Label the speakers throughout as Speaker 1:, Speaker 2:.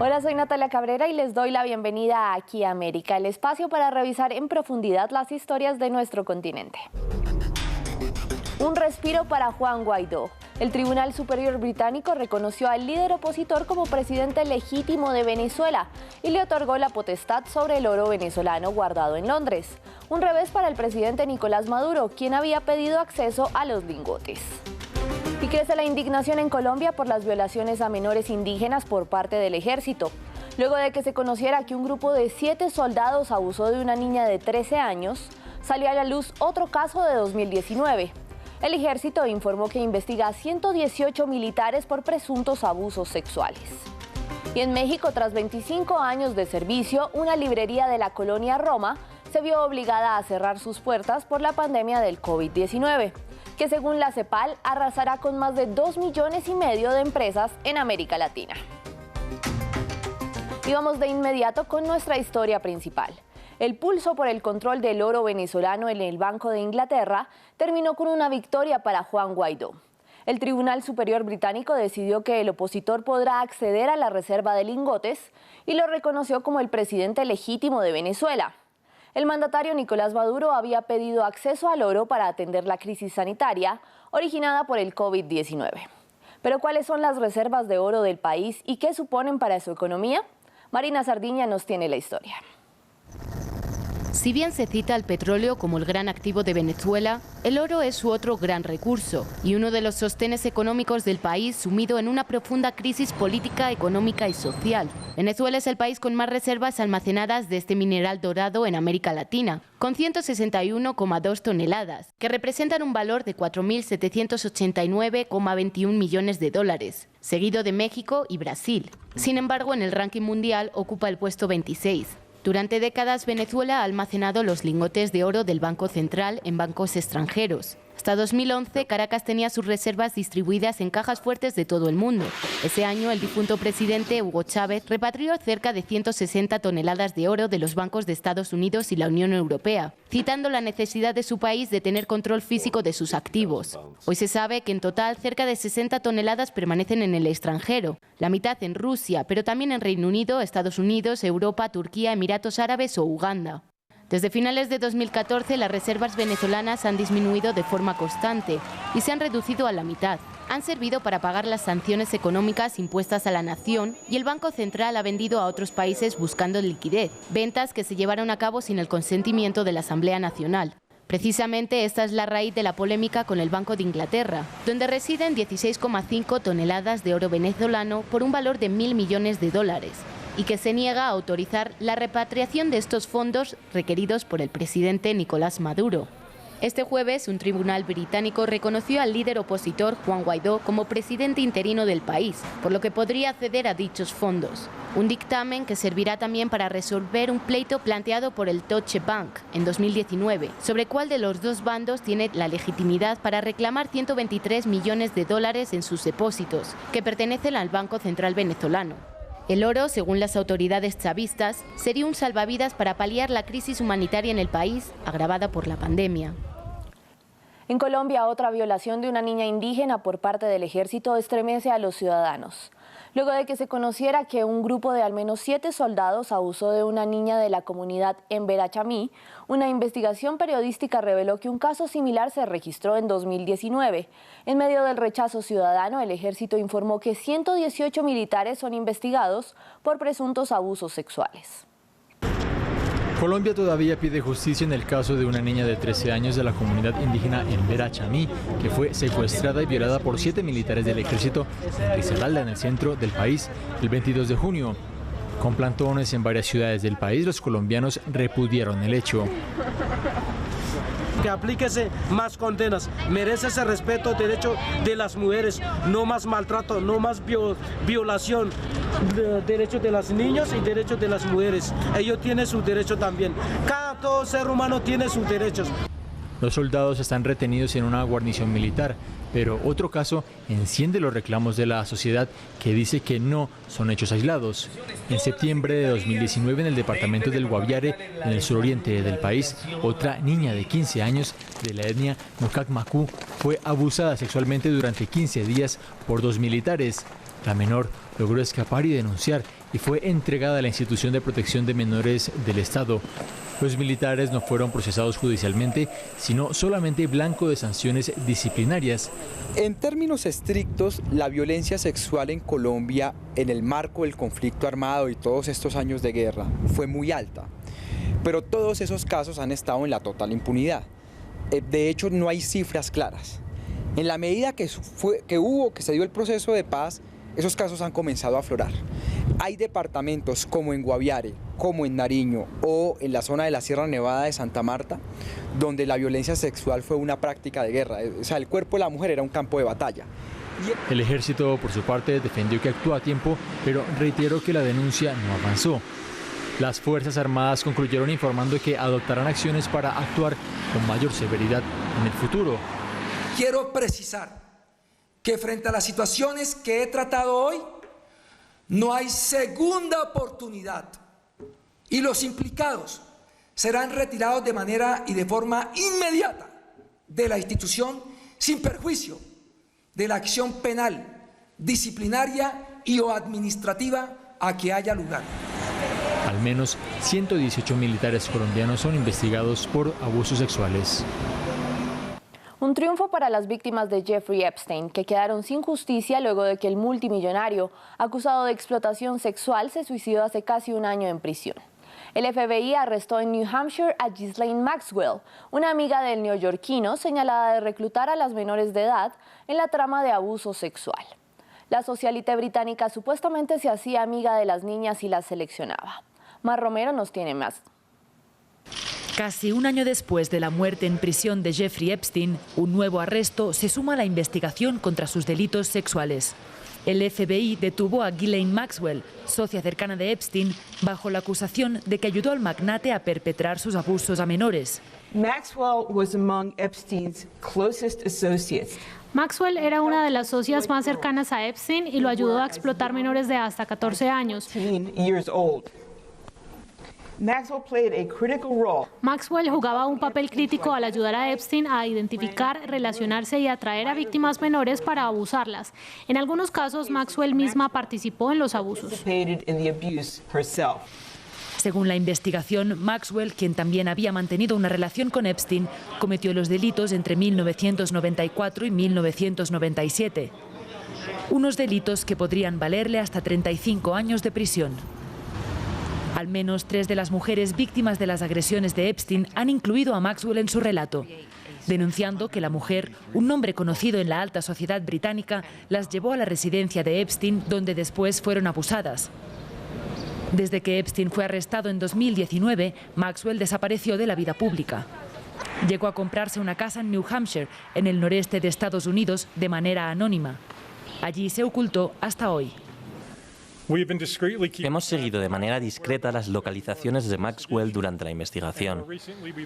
Speaker 1: Hola, soy Natalia Cabrera y les doy la bienvenida a Aquí América, el espacio para revisar en profundidad las historias de nuestro continente. Un respiro para Juan Guaidó. El Tribunal Superior Británico reconoció al líder opositor como presidente legítimo de Venezuela y le otorgó la potestad sobre el oro venezolano guardado en Londres. Un revés para el presidente Nicolás Maduro, quien había pedido acceso a los lingotes. Y crece la indignación en Colombia por las violaciones a menores indígenas por parte del ejército. Luego de que se conociera que un grupo de 7 soldados abusó de una niña de 13 años, salió a la luz otro caso de 2019. El ejército informó que investiga a 118 militares por presuntos abusos sexuales. Y en México, tras 25 años de servicio, una librería de la colonia Roma se vio obligada a cerrar sus puertas por la pandemia del COVID-19, que según la CEPAL arrasará con más de 2,5 millones de empresas en América Latina. Y vamos de inmediato con nuestra historia principal. El pulso por el control del oro venezolano en el Banco de Inglaterra terminó con una victoria para Juan Guaidó. El Tribunal Superior Británico decidió que el opositor podrá acceder a la reserva de lingotes y lo reconoció como el presidente legítimo de Venezuela. El mandatario Nicolás Maduro había pedido acceso al oro para atender la crisis sanitaria originada por el COVID-19. Pero ¿cuáles son las reservas de oro del país y qué suponen para su economía? Marina Sardiña nos tiene la historia.
Speaker 2: Si bien se cita al petróleo como el gran activo de Venezuela, el oro es su otro gran recurso y uno de los sostenes económicos del país sumido en una profunda crisis política, económica y social. Venezuela es el país con más reservas almacenadas de este mineral dorado en América Latina, con 161,2 toneladas, que representan un valor de 4.789,21 millones de dólares, seguido de México y Brasil. Sin embargo, en el ranking mundial ocupa el puesto 26. Durante décadas, Venezuela ha almacenado los lingotes de oro del Banco Central en bancos extranjeros. Hasta 2011, Caracas tenía sus reservas distribuidas en cajas fuertes de todo el mundo. Ese año, el difunto presidente Hugo Chávez repatrió cerca de 160 toneladas de oro de los bancos de Estados Unidos y la Unión Europea, citando la necesidad de su país de tener control físico de sus activos. Hoy se sabe que en total cerca de 60 toneladas permanecen en el extranjero, la mitad en Rusia, pero también en Reino Unido, Estados Unidos, Europa, Turquía, Emiratos Árabes o Uganda. Desde finales de 2014, las reservas venezolanas han disminuido de forma constante y se han reducido a la mitad. Han servido para pagar las sanciones económicas impuestas a la nación y el Banco Central ha vendido a otros países buscando liquidez, ventas que se llevaron a cabo sin el consentimiento de la Asamblea Nacional. Precisamente esta es la raíz de la polémica con el Banco de Inglaterra, donde residen 16,5 toneladas de oro venezolano por un valor de 1.000 millones de dólares. Y que se niega a autorizar la repatriación de estos fondos requeridos por el presidente Nicolás Maduro. Este jueves, un tribunal británico reconoció al líder opositor Juan Guaidó como presidente interino del país, por lo que podría acceder a dichos fondos. Un dictamen que servirá también para resolver un pleito planteado por el Deutsche Bank en 2019, sobre cuál de los dos bandos tiene la legitimidad para reclamar 123 millones de dólares en sus depósitos, que pertenecen al Banco Central venezolano. El oro, según las autoridades chavistas, sería un salvavidas para paliar la crisis humanitaria en el país, agravada por la pandemia.
Speaker 1: En Colombia, otra violación de una niña indígena por parte del ejército estremece a los ciudadanos. Luego de que se conociera que un grupo de al menos 7 soldados abusó de una niña de la comunidad en Verachamí, una investigación periodística reveló que un caso similar se registró en 2019. En medio del rechazo ciudadano, el ejército informó que 118 militares son investigados por presuntos abusos sexuales.
Speaker 3: Colombia todavía pide justicia en el caso de una niña de 13 años de la comunidad indígena en Verachamí, que fue secuestrada y violada por 7 militares del ejército en Risaralda, en el centro del país, el 22 de junio. Con plantones en varias ciudades del país, los colombianos repudiaron el hecho.
Speaker 4: Que aplíquese más condenas, merece ese respeto, derecho de las mujeres, no más maltrato, no más violación, derechos de los niños y derechos de las mujeres. Ellos tienen su derecho también. Todo ser humano tiene sus derechos.
Speaker 3: Los soldados están retenidos en una guarnición militar. Pero otro caso enciende los reclamos de la sociedad, que dice que no son hechos aislados. En septiembre de 2019, en el departamento del Guaviare, en el suroriente del país, otra niña de 15 años de la etnia Nokak-Maku fue abusada sexualmente durante 15 días por 2 militares. La menor logró escapar y denunciar y fue entregada a la Institución de Protección de Menores del Estado. Los militares no fueron procesados judicialmente, sino solamente blanco de sanciones disciplinarias.
Speaker 5: En términos estrictos, la violencia sexual en Colombia, en el marco del conflicto armado y todos estos años de guerra, fue muy alta. Pero todos esos casos han estado en la total impunidad. De hecho, no hay cifras claras. En la medida que se dio el proceso de paz, esos casos han comenzado a aflorar. Hay departamentos como en Guaviare, como en Nariño o en la zona de la Sierra Nevada de Santa Marta, donde la violencia sexual fue una práctica de guerra. O sea, el cuerpo de la mujer era un campo de batalla.
Speaker 3: El ejército, por su parte, defendió que actuó a tiempo, pero reiteró que la denuncia no avanzó. Las Fuerzas Armadas concluyeron informando que adoptarán acciones para actuar con mayor severidad en el futuro.
Speaker 6: Quiero precisar que frente a las situaciones que he tratado hoy, no hay segunda oportunidad y los implicados serán retirados de manera y de forma inmediata de la institución sin perjuicio de la acción penal, disciplinaria y o administrativa a que haya lugar.
Speaker 3: Al menos 118 militares colombianos son investigados por abusos sexuales.
Speaker 1: Un triunfo para las víctimas de Jeffrey Epstein, que quedaron sin justicia luego de que el multimillonario, acusado de explotación sexual, se suicidó hace casi un año en prisión. El FBI arrestó en New Hampshire a Ghislaine Maxwell, una amiga del neoyorquino señalada de reclutar a las menores de edad en la trama de abuso sexual. La socialite británica supuestamente se hacía amiga de las niñas y las seleccionaba. Mar Romero nos tiene más.
Speaker 7: Casi un año después de la muerte en prisión de Jeffrey Epstein, un nuevo arresto se suma a la investigación contra sus delitos sexuales. El FBI detuvo a Ghislaine Maxwell, socia cercana de Epstein, bajo la acusación de que ayudó al magnate a perpetrar sus abusos a menores.
Speaker 8: Maxwell was among Epstein's closest associates.
Speaker 9: Maxwell era una de las socias más cercanas a Epstein y lo ayudó a explotar menores de hasta 14 años. Maxwell jugaba un papel crítico al ayudar a Epstein a identificar, relacionarse y atraer a víctimas menores para abusarlas. En algunos casos, Maxwell misma participó en los abusos.
Speaker 7: Según la investigación, Maxwell, quien también había mantenido una relación con Epstein, cometió los delitos entre 1994 y 1997. Unos delitos que podrían valerle hasta 35 años de prisión. Al menos 3 de las mujeres víctimas de las agresiones de Epstein han incluido a Maxwell en su relato, denunciando que la mujer, un nombre conocido en la alta sociedad británica, las llevó a la residencia de Epstein, donde después fueron abusadas. Desde que Epstein fue arrestado en 2019, Maxwell desapareció de la vida pública. Llegó a comprarse una casa en New Hampshire, en el noreste de Estados Unidos, de manera anónima. Allí se ocultó hasta hoy.
Speaker 10: Hemos seguido de manera discreta las localizaciones de Maxwell durante la investigación.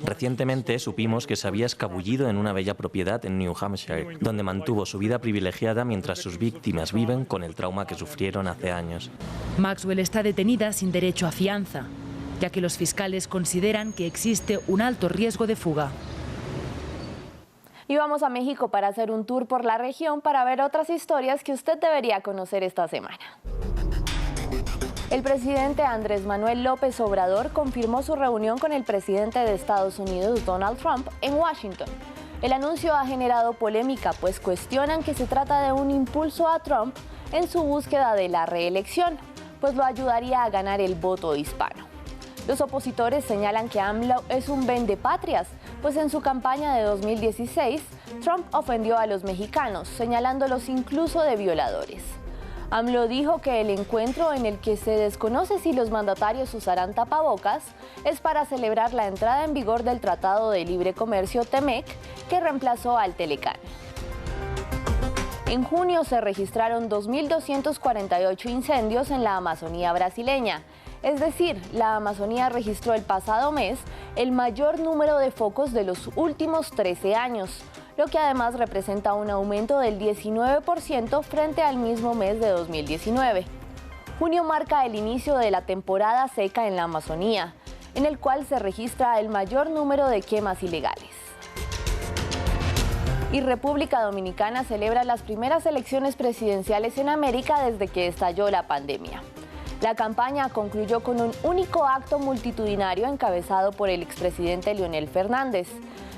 Speaker 10: Recientemente supimos que se había escabullido en una bella propiedad en New Hampshire, donde mantuvo su vida privilegiada mientras sus víctimas viven con el trauma que sufrieron hace años.
Speaker 7: Maxwell está detenida sin derecho a fianza, ya que los fiscales consideran que existe un alto riesgo de fuga.
Speaker 1: Y vamos a México para hacer un tour por la región para ver otras historias que usted debería conocer esta semana. El presidente Andrés Manuel López Obrador confirmó su reunión con el presidente de Estados Unidos, Donald Trump, en Washington. El anuncio ha generado polémica, pues cuestionan que se trata de un impulso a Trump en su búsqueda de la reelección, pues lo ayudaría a ganar el voto hispano. Los opositores señalan que AMLO es un vendepatrias, pues en su campaña de 2016, Trump ofendió a los mexicanos, señalándolos incluso de violadores. AMLO dijo que el encuentro, en el que se desconoce si los mandatarios usarán tapabocas, es para celebrar la entrada en vigor del Tratado de Libre Comercio TEMEC, que reemplazó al Telecán. En junio se registraron 2.248 incendios en la Amazonía brasileña. Es decir, la Amazonía registró el pasado mes el mayor número de focos de los últimos 13 años, lo que además representa un aumento del 19% frente al mismo mes de 2019. Junio marca el inicio de la temporada seca en la Amazonía, en el cual se registra el mayor número de quemas ilegales. Y República Dominicana celebra las primeras elecciones presidenciales en América desde que estalló la pandemia. La campaña concluyó con un único acto multitudinario encabezado por el expresidente Leonel Fernández,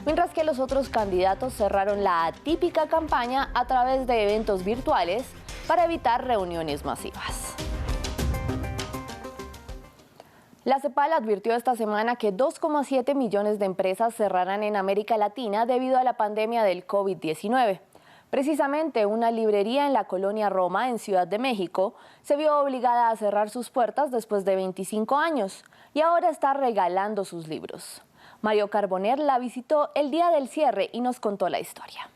Speaker 1: mientras que los otros candidatos cerraron la atípica campaña a través de eventos virtuales para evitar reuniones masivas. La CEPAL advirtió esta semana que 2,7 millones de empresas cerrarán en América Latina debido a la pandemia del COVID-19. Precisamente, una librería en la colonia Roma, en Ciudad de México, se vio obligada a cerrar sus puertas después de 25 años y ahora está regalando sus libros. Mario Carboner la visitó el día del cierre y nos contó la historia.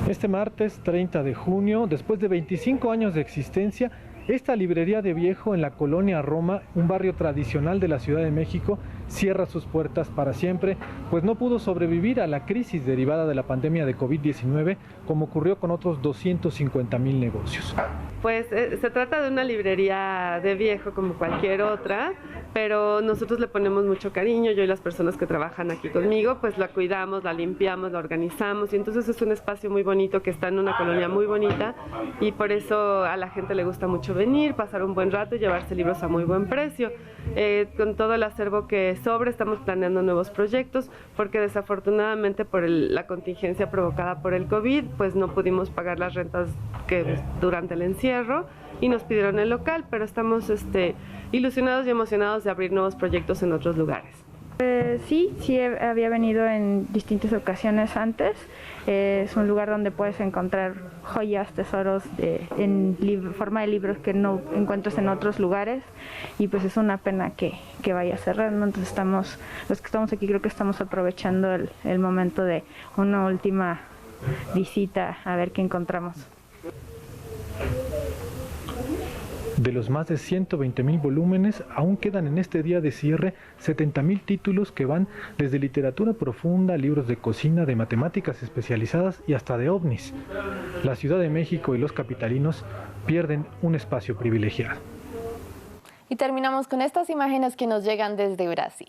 Speaker 11: Este martes 30 de junio, después de 25 años de existencia, esta librería de viejo en la colonia Roma, un barrio tradicional de la Ciudad de México, cierra sus puertas para siempre, pues no pudo sobrevivir a la crisis derivada de la pandemia de COVID-19, como ocurrió con otros 250,000 negocios.
Speaker 12: Pues se trata de una librería de viejo como cualquier otra, pero nosotros le ponemos mucho cariño, yo y las personas que trabajan aquí conmigo, pues la cuidamos, la limpiamos, la organizamos, y entonces es un espacio muy bonito que está en una colonia muy bonita, y por eso a la gente le gusta mucho venir, pasar un buen rato y llevarse libros a muy buen precio. Con todo el acervo que sobra estamos planeando nuevos proyectos, porque desafortunadamente por la contingencia provocada por el COVID, pues no pudimos pagar las rentas durante el encierro y nos pidieron el local, pero estamos ilusionados y emocionados de abrir nuevos proyectos en otros lugares.
Speaker 13: Sí, había venido en distintas ocasiones antes. Es un lugar donde puedes encontrar joyas, tesoros en forma de libros que no encuentras en otros lugares, y pues es una pena que vaya a cerrar, ¿no? Entonces los que estamos aquí creo que estamos aprovechando el momento de una última visita a ver qué encontramos.
Speaker 11: De los más de 120,000 volúmenes, aún quedan en este día de cierre 70,000 títulos que van desde literatura profunda, libros de cocina, de matemáticas especializadas y hasta de ovnis. La Ciudad de México y los capitalinos pierden un espacio privilegiado.
Speaker 1: Y terminamos con estas imágenes que nos llegan desde Brasil.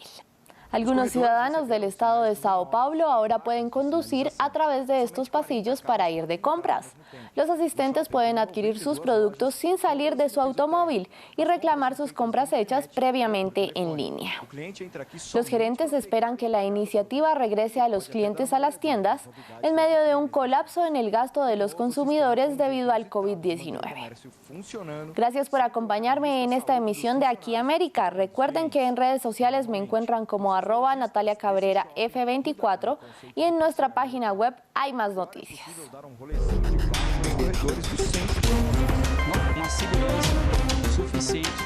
Speaker 1: Algunos ciudadanos del estado de Sao Paulo ahora pueden conducir a través de estos pasillos para ir de compras. Los asistentes pueden adquirir sus productos sin salir de su automóvil y reclamar sus compras hechas previamente en línea. Los gerentes esperan que la iniciativa regrese a los clientes a las tiendas en medio de un colapso en el gasto de los consumidores debido al COVID-19. Gracias por acompañarme en esta emisión de Aquí América. Recuerden que en redes sociales me encuentran como @Natalia Cabrera F24 y en nuestra página web hay más noticias.
Speaker 14: Uma segurança suficiente